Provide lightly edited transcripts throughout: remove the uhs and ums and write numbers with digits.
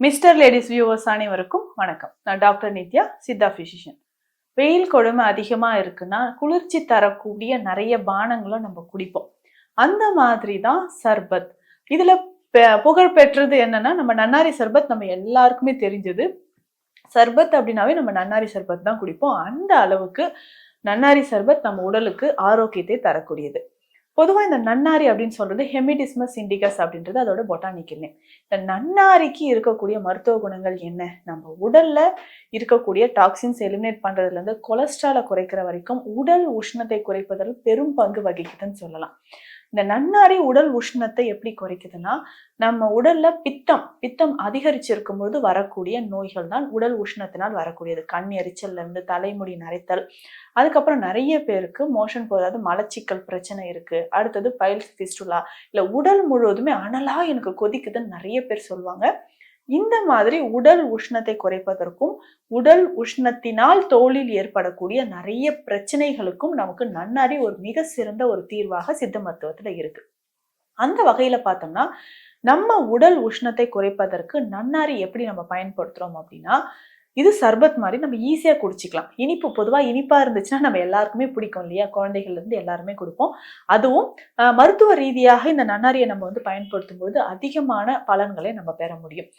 Mister ladies viewers அனைவருக்கும் வணக்கம். நான் டாக்டர் நித்யா, சித்தா பிசிஷியன். வெயில் கொடுமை அதிகமா இருக்குன்னா குளிர்ச்சி தரக்கூடிய நிறைய பானங்களும் நம்ம குடிப்போம். அந்த மாதிரி தான் சர்பத். இதுல புகழ் பெற்றது என்னன்னா, நம்ம நன்னாரி சர்பத் நம்ம எல்லாருக்குமே தெரிஞ்சது. சர்பத் அப்படின்னாவே நம்ம நன்னாரி சர்பத் தான் குடிப்போம். அந்த அளவுக்கு நன்னாரி சர்பத் நம்ம உடலுக்கு ஆரோக்கியத்தை தரக்கூடியது. பொதுவா இந்த நன்னாரி அப்படின்னு சொல்றது ஹெமிடிஸ்மஸ் இண்டிகஸ் அப்படின்றது அதோட பொட்டானிக்கல் நேம். இந்த நன்னாரிக்கு இருக்கக்கூடிய மருத்துவ குணங்கள் என்ன? நம்ம உடல்ல இருக்கக்கூடிய டாக்ஸின்ஸ் எலிமினேட் பண்றதுல இருந்து கொலஸ்ட்ராலை குறைக்கிற வரைக்கும் உடல் உஷ்ணத்தை குறைப்பதில் பெரும் பங்கு வகிக்குதுன்னு சொல்லலாம். இந்த நன்னாரி உடல் உஷ்ணத்தை எப்படி குறைக்குதுன்னா, நம்ம உடல்ல பித்தம் அதிகரிச்சிருக்கும் போது வரக்கூடிய நோய்கள் தான் உடல் உஷ்ணத்தினால் வரக்கூடியது. கண் எரிச்சல்ல இருந்து தலைமுடி நரைத்தல், அதுக்கப்புறம் நிறைய பேருக்கு மோஷன் போகாது, மலச்சிக்கல் பிரச்சனை இருக்கு. அடுத்தது பைல்ஸ் ஃபிஸ்டுலா, இல்ல உடல் முழுவதுமே அனலா எனக்கு கொதிக்குதுன்னு நிறைய பேர் சொல்லுவாங்க. இந்த மாதிரி உடல் உஷ்ணத்தை குறைப்பதற்கும் உடல் உஷ்ணத்தினால் தோலில் ஏற்படக்கூடிய நிறைய பிரச்சனைகளுக்கும் நமக்கு நன்னாரி ஒரு மிக சிறந்த ஒரு தீர்வாக சித்த மருத்துவத்துல இருக்கு. அந்த வகையில பார்த்தோம்னா, நம்ம உடல் உஷ்ணத்தை குறைப்பதற்கு நன்னாரி எப்படி நம்ம பயன்படுத்துறோம் அப்படின்னா, இது சர்பத் மாதிரி நம்ம ஈஸியா குடிச்சிக்கலாம். இனிப்பு பொதுவா இனிப்பா இருந்துச்சுன்னா நம்ம எல்லாருக்குமே பிடிக்கும் இல்லையா? குழந்தைகள்ல இருந்து எல்லாருமே கொடுப்போம். அதுவும் மருத்துவ ரீதியாக இந்த நன்னாரியை நம்ம பயன்படுத்தும் போது அதிகமான பலன்களை நம்ம பெற முடியும்.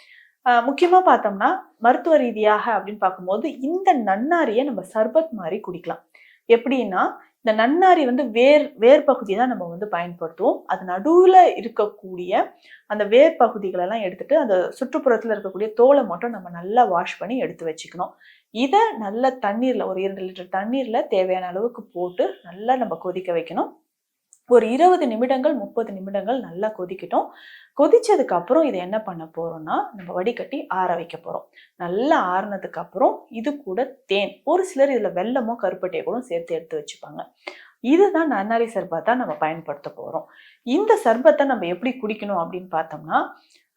முக்கியமா பார்த்தோம்னா, மருத்துவ ரீதியாக அப்படின்னு பார்க்கும்போது இந்த நன்னாரியை நம்ம சர்பத் மாதிரி குடிக்கலாம். எப்படின்னா, இந்த நன்னாரி வேர் பகுதியை தான் நம்ம பயன்படுத்துவோம். அது நடுவுல இருக்கக்கூடிய அந்த வேர் பகுதிகள் எல்லாம் எடுத்துட்டு அந்த சுற்றுப்புறத்துல இருக்கக்கூடிய தோலை மட்டும் நம்ம நல்லா வாஷ் பண்ணி எடுத்து வச்சுக்கணும். இதை நல்ல தண்ணீர்ல ஒரு 2 லிட்டர் தண்ணீர்ல தேவையான அளவுக்கு போட்டு நல்லா நம்ம கொதிக்க வைக்கணும். ஒரு 20 நிமிடங்கள் 30 நிமிடங்கள் நல்லா கொதிக்கட்டும். கொதிச்சதுக்கு அப்புறம் இதை என்ன பண்ண போறோம்னா, நம்ம வடிகட்டி ஆற வைக்க போறோம். நல்லா ஆறுனதுக்கு அப்புறம் இது கூட தேன், ஒரு சிலர் இதுல வெல்லமோ கருப்பட்டியை கூட சேர்த்து எடுத்து வச்சுப்பாங்க. இதுதான் நன்னாரி சர்பத்தா நம்ம பயன்படுத்த போறோம். இந்த சர்பத்தை நம்ம எப்படி குடிக்கணும் அப்படின்னு பார்த்தோம்னா,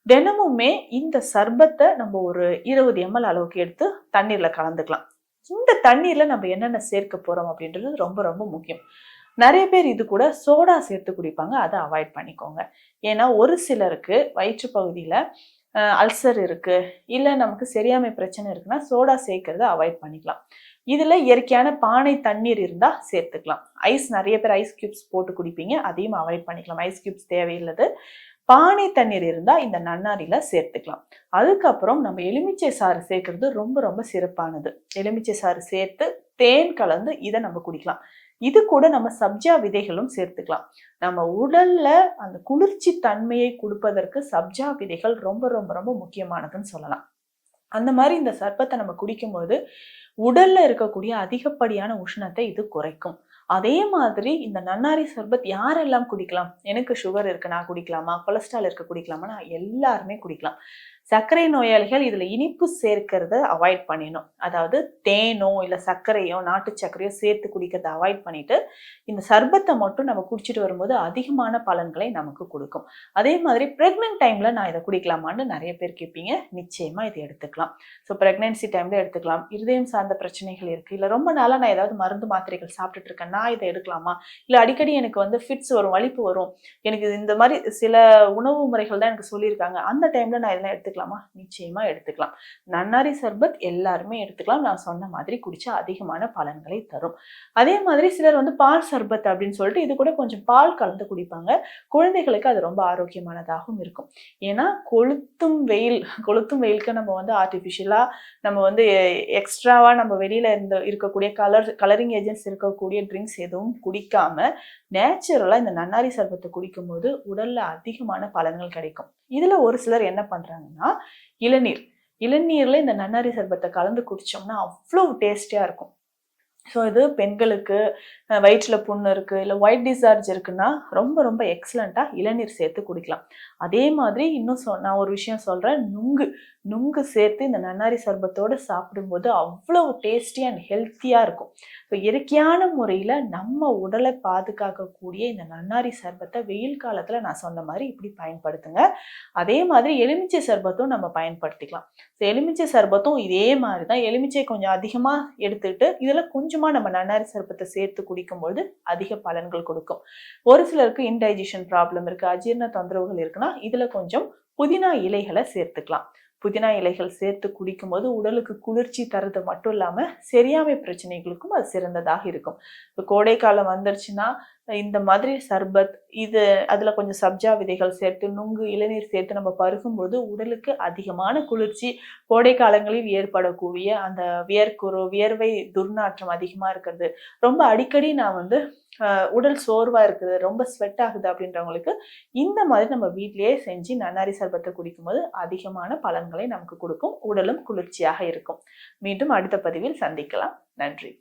தினமுமே இந்த சர்பத்தை நம்ம ஒரு 20 ml அளவுக்கு எடுத்து தண்ணீர்ல கலந்துக்கலாம். இந்த தண்ணீர்ல நம்ம என்னென்ன சேர்க்க போறோம் அப்படின்றது ரொம்ப ரொம்ப முக்கியம். நிறைய பேர் இது கூட சோடா சேர்த்து குடிப்பாங்க. அதை அவாய்ட் பண்ணிக்கோங்க. ஏன்னா ஒரு சிலருக்கு வயிற்று பகுதியில அல்சர் இருக்கு, இல்ல நமக்கு சரியாமை பிரச்சனை இருக்குன்னா சோடா சேர்க்கறத அவாய்ட் பண்ணிக்கலாம். இதுல இயற்கையான பானை தண்ணீர் இருந்தா சேர்த்துக்கலாம். நிறைய பேர் ஐஸ் கியூப்ஸ் போட்டு குடிப்பீங்க, அதையும் அவாய்ட் பண்ணிக்கலாம். ஐஸ் கியூப்ஸ் தேவையில்லது. பானை தண்ணீர் இருந்தா இந்த நன்னாரில சேர்த்துக்கலாம். அதுக்கப்புறம் நம்ம எலுமிச்சை சாறு சேர்க்கறது ரொம்ப ரொம்ப சிறப்பானது. எலுமிச்சை சாறு சேர்த்து தேன் கலந்து இதை நம்ம குடிக்கலாம். இது கூட நம்ம சப்ஜா விதைகளும் சேர்த்துக்கலாம். நம்ம உடல்ல அந்த குளிர்ச்சி தன்மையை கொடுப்பதற்கு சப்ஜா விதைகள் ரொம்ப ரொம்ப ரொம்ப முக்கியமானதுன்னு சொல்லலாம். அந்த மாதிரி இந்த சர்பத்தை நம்ம குடிக்கும்போது உடல்ல இருக்கக்கூடிய அதிகப்படியான உஷ்ணத்தை இது குறைக்கும். அதே மாதிரி இந்த நன்னாரி சர்பத் யாரெல்லாம் குடிக்கலாம்? எனக்கு சுகர் இருக்கு, நான் குடிக்கலாமா? கொலஸ்ட்ரால் இருக்கு, குடிக்கலாமா? எல்லாருமே குடிக்கலாம். சர்க்கரை நோயாளிகள் இதுல இனிப்பு சேர்க்கிறத அவாய்ட் பண்ணிடணும். அதாவது தேனோ இல்ல சர்க்கரையோ நாட்டு சர்க்கரையோ சேர்த்து குடிக்கிறத அவாய்ட் பண்ணிட்டு இந்த சர்பத்தை மட்டும் நம்ம குடிச்சிட்டு வரும்போது அதிகமான பலன்களை நமக்கு கொடுக்கும். அதே மாதிரி பிரெக்னன்ட் டைம்ல நான் இதை குடிக்கலாமான்னு நிறைய பேர் கேட்பீங்க. நிச்சயமா இதை எடுத்துக்கலாம். ஸோ பிரெக்னன்சி டைம்ல எடுத்துக்கலாம். இருதயம் சார்ந்த பிரச்சனைகள் இருக்கு, இல்ல ரொம்ப நாளா நான் ஏதாவது மருந்து மாத்திரைகள் சாப்பிட்டுட்டு இருக்கேன், நான் இதை எடுக்கலாமா? இல்ல அடிக்கடி எனக்கு ஃபிட்ஸ் வரும், வலிப்பு வரும், எனக்கு இந்த மாதிரி சில உணவு முறைகள் தான் எனக்கு சொல்லியிருக்காங்க, அந்த டைம்ல நான் இதெல்லாம் எடுத்துக்கலாமா? நிச்சயமா எடுத்துக்கலாம். நன்னாரி சர்பத் எல்லாருமே எடுத்துக்கலாம். நான் சொன்ன மாதிரி குடிச்சா அதிகமான பலன்களை தரும். அதே மாதிரி சிலர் பால் சர்பத் அப்படின்னு சொல்லிட்டு இது கூட கொஞ்சம் பால் கலந்து குடிப்பாங்க. குழந்தைகளுக்கு அது ரொம்ப ஆரோக்கியமானதாகவும் இருக்கும். ஏன்னா கொளுத்தும் வெயிலுக்கு நம்ம ஆர்டிபிஷியலா நம்ம எக்ஸ்ட்ராவா நம்ம வெளியில இருக்கக்கூடிய கலரிங் ஏஜென்ட்ஸ் இருக்கக்கூடிய ட்ரிங்க்ஸ் எதுவும் குடிக்காம நேச்சுரலா இந்த நன்னாரி சர்பத்தை குடிக்கும் போது உடல்ல அதிகமான பலன்கள் கிடைக்கும். இதுல ஒரு சிலர் என்ன பண்றாங்கன்னா, இளநீர்ல இந்த நன்னாரி சர்பத்தை கலந்து குடிச்சோம்னா அவ்வளவு டேஸ்டியா இருக்கும். ஸோ இது பெண்களுக்கு வயிற்றுல புண்ணு இருக்கு, இல்லை ஒயிட் டிஸ்சார்ஜ் இருக்குன்னா ரொம்ப ரொம்ப எக்ஸலண்டா இளநீர் சேர்த்து குடிக்கலாம். அதே மாதிரி இன்னும் நான் ஒரு விஷயம் சொல்றேன். நுங்கு சேர்த்து இந்த நன்னாரி சர்பத்தோடு சாப்பிடும்போது அவ்வளவு டேஸ்டி அண்ட் ஹெல்த்தியா இருக்கும். ஸோ இயற்கையான முறையில நம்ம உடலை பாதுகாக்கக்கூடிய இந்த நன்னாரி சர்பத்தை வெயில் காலத்துல நான் சொன்ன மாதிரி இப்படி பயன்படுத்துங்க. அதே மாதிரி எலுமிச்சை சர்பத்தும் நம்ம பயன்படுத்திக்கலாம். ஸோ எலுமிச்சை சர்பத்தும் இதே மாதிரி தான். எலுமிச்சை கொஞ்சம் அதிகமா எடுத்துக்கிட்டு இதுல கொஞ்சமா நம்ம நன்னாரி சர்பத்தை சேர்த்து குடிக்கும்போது அதிக பலன்கள் கொடுக்கும். ஒரு சிலருக்கு இன்டைஜஷன் ப்ராப்ளம் இருக்கு, அஜீரண தொந்தரவுகள் இருக்குன்னா இதுல கொஞ்சம் புதினா இலைகளை சேர்த்துக்கலாம். புதினா இலைகள் சேர்த்து குடிக்கும்போது உடலுக்கு குளிர்ச்சி தருது மட்டும் இல்லாம செரியாமை பிரச்சனைகளுக்கும் அது சிறந்ததாக இருக்கும். இப்போ கோடை காலம் வந்துருச்சுன்னா இந்த மாதிரி சர்பத் அதுல கொஞ்சம் சப்ஜா விதைகள் சேர்த்து நுங்கு இளநீர் சேர்த்து நம்ம பருகும்போது உடலுக்கு அதிகமான குளிர்ச்சி, கோடை காலங்களில் ஏற்படக்கூடிய அந்த வியர்வை துர்நாற்றம் அதிகமா இருக்கிறது, ரொம்ப அடிக்கடி நான் உடல் சோர்வா இருக்குது, ரொம்ப ஸ்வெட் ஆகுது அப்படின்றவங்களுக்கு இந்த மாதிரி நம்ம வீட்டிலேயே செஞ்சு நன்னாரி சர்பத்தை குடிக்கும்போது அதிகமான பலன்களை நமக்கு கொடுக்கும். உடலும் குளிர்ச்சியாக இருக்கும். மீண்டும் அடுத்த பதிவில் சந்திக்கலாம். நன்றி.